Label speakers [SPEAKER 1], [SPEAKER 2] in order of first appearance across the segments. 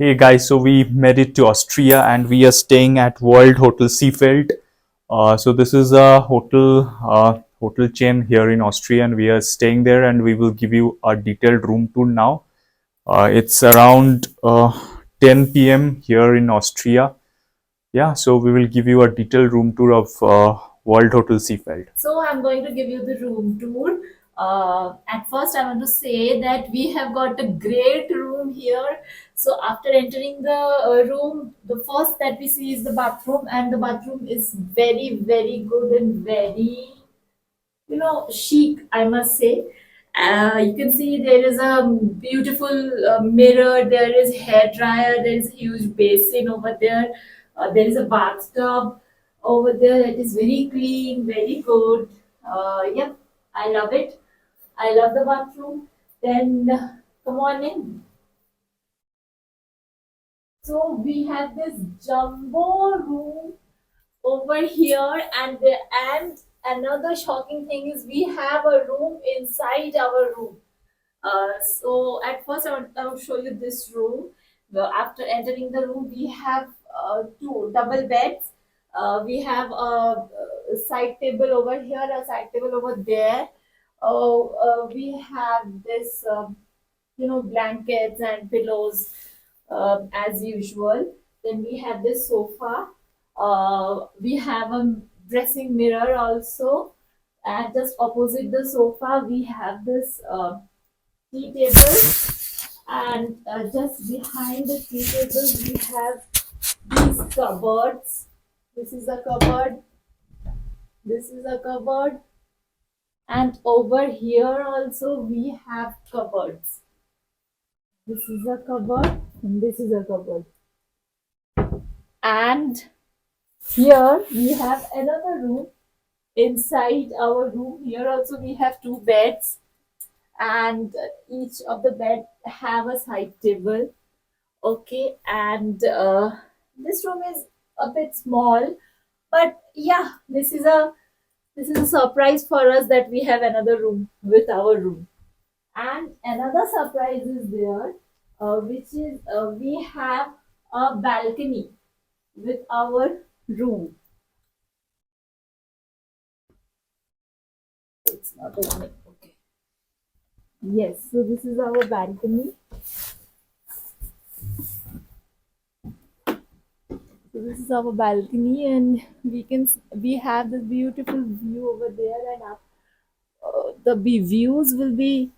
[SPEAKER 1] Hey guys, so we made it to Austria and we are staying at World Hotel Seefeld. So this is a hotel chain here in Austria, and we are staying there, and we will give you a detailed room tour now. It's around 10 p.m. here in Austria. Yeah, so we will give you a detailed room tour of World Hotel Seefeld.
[SPEAKER 2] So I'm going to give you the room tour. At first, I want to say that we have got a great room here. So after entering the room, the first that we see is the bathroom, and the bathroom is very, very good and very, chic, I must say. You can see there is a beautiful mirror, there is hair dryer, there is a huge basin over there, there is a bathtub over there that is very clean, very good. Yep, I love it. I love the bathroom. Then come on in. So we have this jumbo room over here, and another shocking thing is we have a room inside our room. So at first I will show you this room. Well, after entering the room, we have two double beds. We have a side table over here, a side table over there. We have this, blankets and pillows as usual. Then we have this sofa. We have a dressing mirror also. And just opposite the sofa, we have this tea table. And just behind the tea table, we have these cupboards. This is a cupboard. This is a cupboard. And over here also, we have cupboards. This is a cupboard, and this is a cupboard. And here we have another room. Inside our room, here also we have two beds, and each of the bed have a side table. Okay, and this room is a bit small, but yeah, this is a surprise for us that we have another room with our room. And another surprise is there, which is we have a balcony with our room. It's not opening. Okay. Yes, so this is our balcony. So this is our balcony, and we have this beautiful view over there, and views will be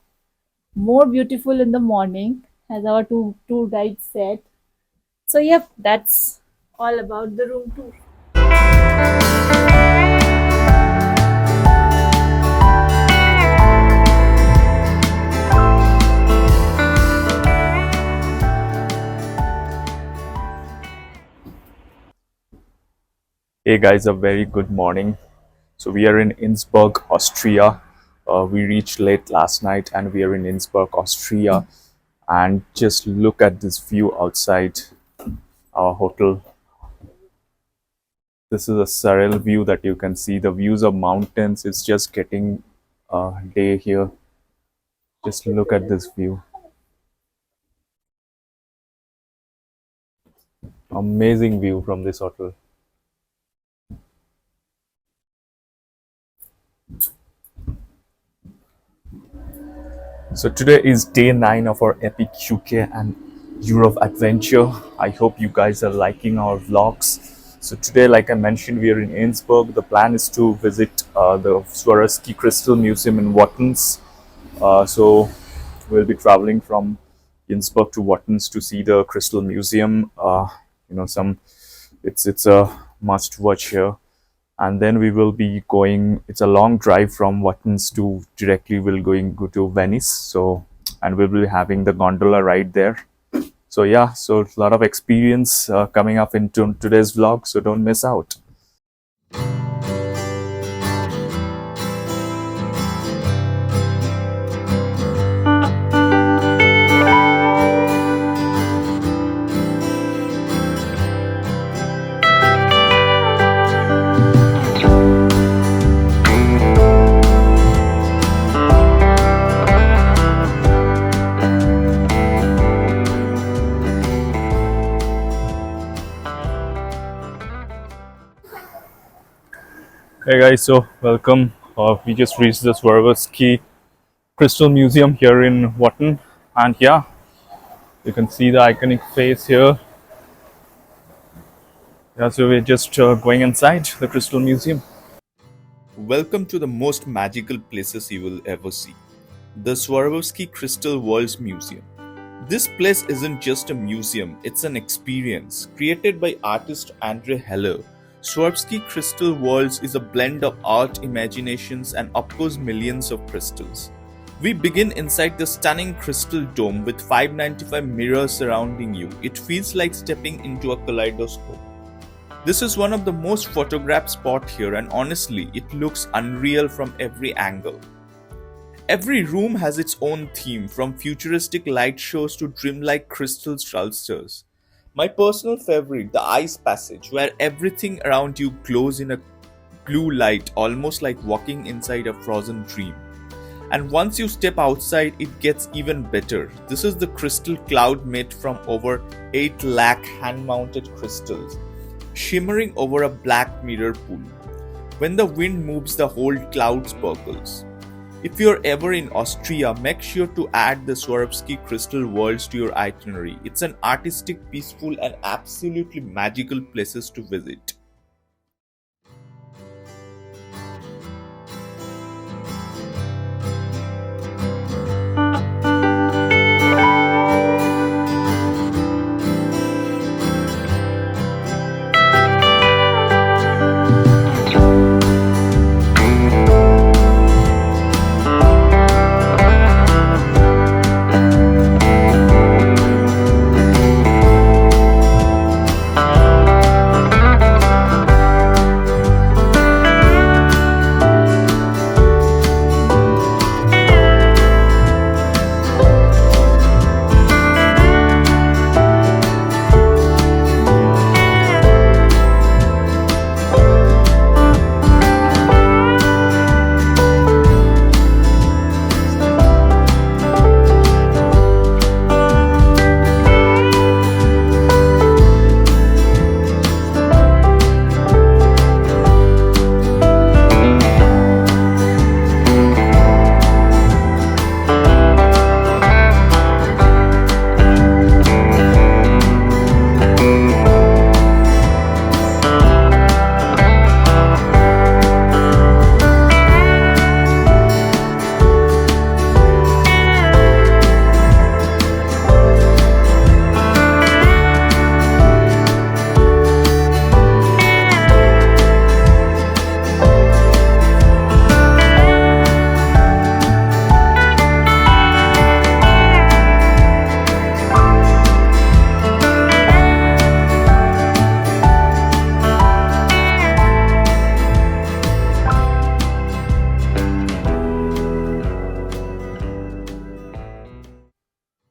[SPEAKER 2] more beautiful in the morning, as our tour guide said. So yep, that's all about the room tour.
[SPEAKER 1] Hey guys, a very good morning. So we are in Innsbruck, Austria. We reached late last night, and we are in Innsbruck, Austria. And just look at this view outside our hotel. This is a surreal view that you can see. The views of mountains. It's just getting day here. Just look at this view. Amazing view from this hotel. So today is day 9 of our epic UK and Europe adventure. I hope you guys are liking our vlogs. So today, like I mentioned, we are in Innsbruck. The plan is to visit the Swarovski Crystal Museum in Wattens. So we'll be traveling from Innsbruck to Wattens to see the Crystal Museum. It's a must watch here. And then we will be going, it's a long drive from Wattens to directly we'll go to Venice. So, and we'll be having the gondola ride there. So yeah, so a lot of experience coming up into today's vlog, so don't miss out. Hey guys, so welcome. We just reached the Swarovski Crystal Museum here in Watten, and yeah, you can see the iconic face here. Yeah, so we're just going inside the Crystal Museum. Welcome to the most magical places you will ever see, the Swarovski Crystal Worlds Museum. This place isn't just a museum, it's an experience. Created by artist Andre Heller, Swarovski Crystal Worlds is a blend of art, imaginations, and of course millions of crystals. We begin inside the stunning crystal dome with 595 mirrors surrounding you. It feels like stepping into a kaleidoscope. This is one of the most photographed spots here, and honestly, it looks unreal from every angle. Every room has its own theme, from futuristic light shows to dreamlike crystal sculptures. My personal favorite, the ice passage, where everything around you glows in a blue light, almost like walking inside a frozen dream. And once you step outside, it gets even better. This is the crystal cloud made from over 8 lakh hand mounted crystals, shimmering over a black mirror pool. When the wind moves, the whole cloud sparkles. If you're ever in Austria, make sure to add the Swarovski Crystal Worlds to your itinerary. It's an artistic, peaceful, and absolutely magical places to visit.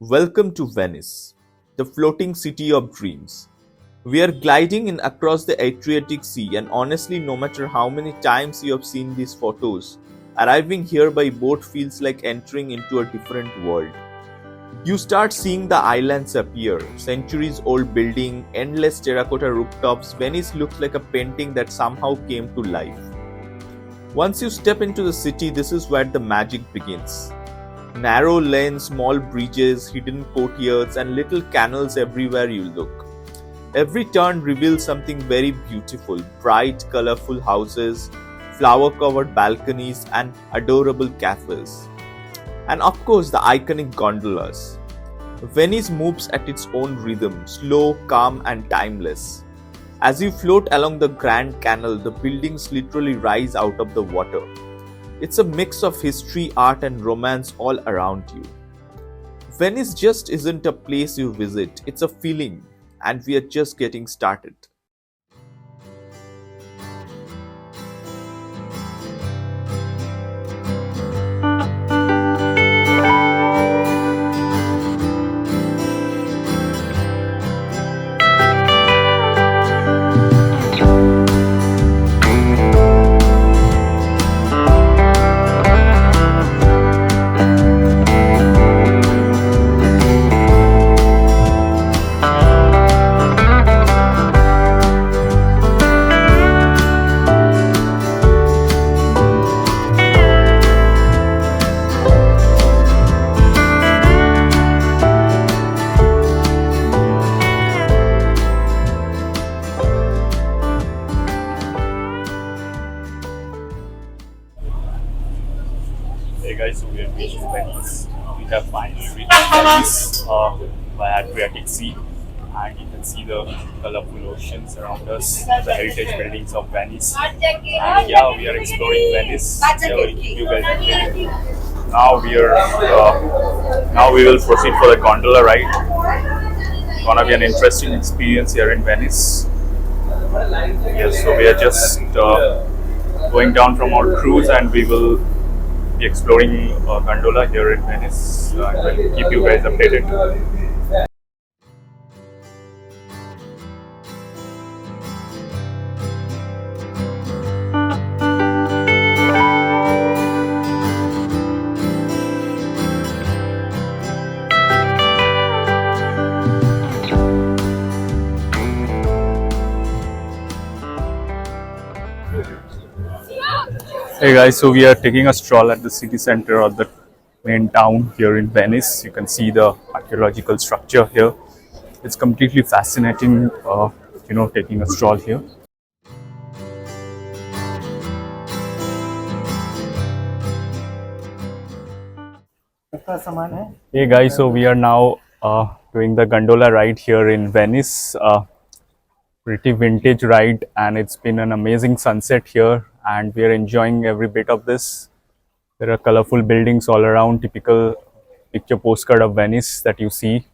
[SPEAKER 1] Welcome to Venice, the floating city of dreams. We are gliding in across the Adriatic Sea, and honestly, no matter how many times you have seen these photos, arriving here by boat feels like entering into a different world. You start seeing the islands appear, centuries old building, endless terracotta rooftops. Venice looks like a painting that somehow came to life. Once you step into the city, this is where the magic begins. Narrow lanes, small bridges, hidden courtyards, and little canals everywhere you look. Every turn reveals something very beautiful: bright, colorful houses, flower covered balconies, and adorable cafes. And of course, the iconic gondolas. Venice moves at its own rhythm, slow, calm, and timeless. As you float along the Grand Canal, the buildings literally rise out of the water. It's a mix of history, art, and romance all around you. Venice just isn't a place you visit, it's a feeling, and we are just getting started. Guys, so we are reaching Venice. We have finally reached Venice via Adriatic Sea, and you can see the colorful oceans around us, the heritage buildings of Venice. And yeah, we are exploring Venice. Yeah, we'll keep you guys updated. Now we will proceed for the gondola ride. Gonna be an interesting experience here in Venice. Yes, so we are just going down from our cruise, and we will be exploring gondola here in Venice. And we'll keep you guys updated. Hey guys, so we are taking a stroll at the city center of the main town here in Venice. You can see the archaeological structure here. It's completely fascinating, taking a stroll here. Hey guys, so we are now doing the gondola ride here in Venice. Pretty vintage ride, and it's been an amazing sunset here, and we are enjoying every bit of this. There are colorful buildings all around, typical picture postcard of Venice that you see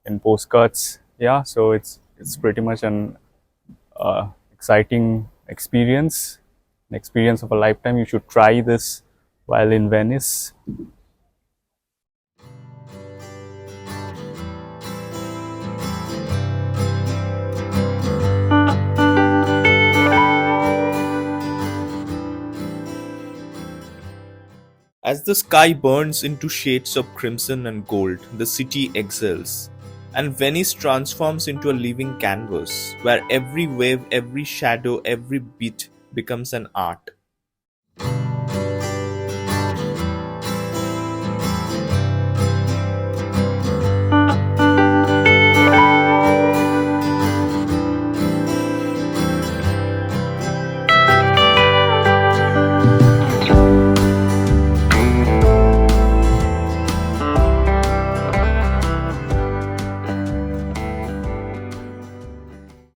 [SPEAKER 1] in postcards. Yeah, so it's pretty much an exciting experience, an experience of a lifetime. You should try this while in Venice.
[SPEAKER 3] As the sky burns into shades of crimson and gold, the city exhales, and Venice transforms into a living canvas where every wave, every shadow, every beat becomes an art.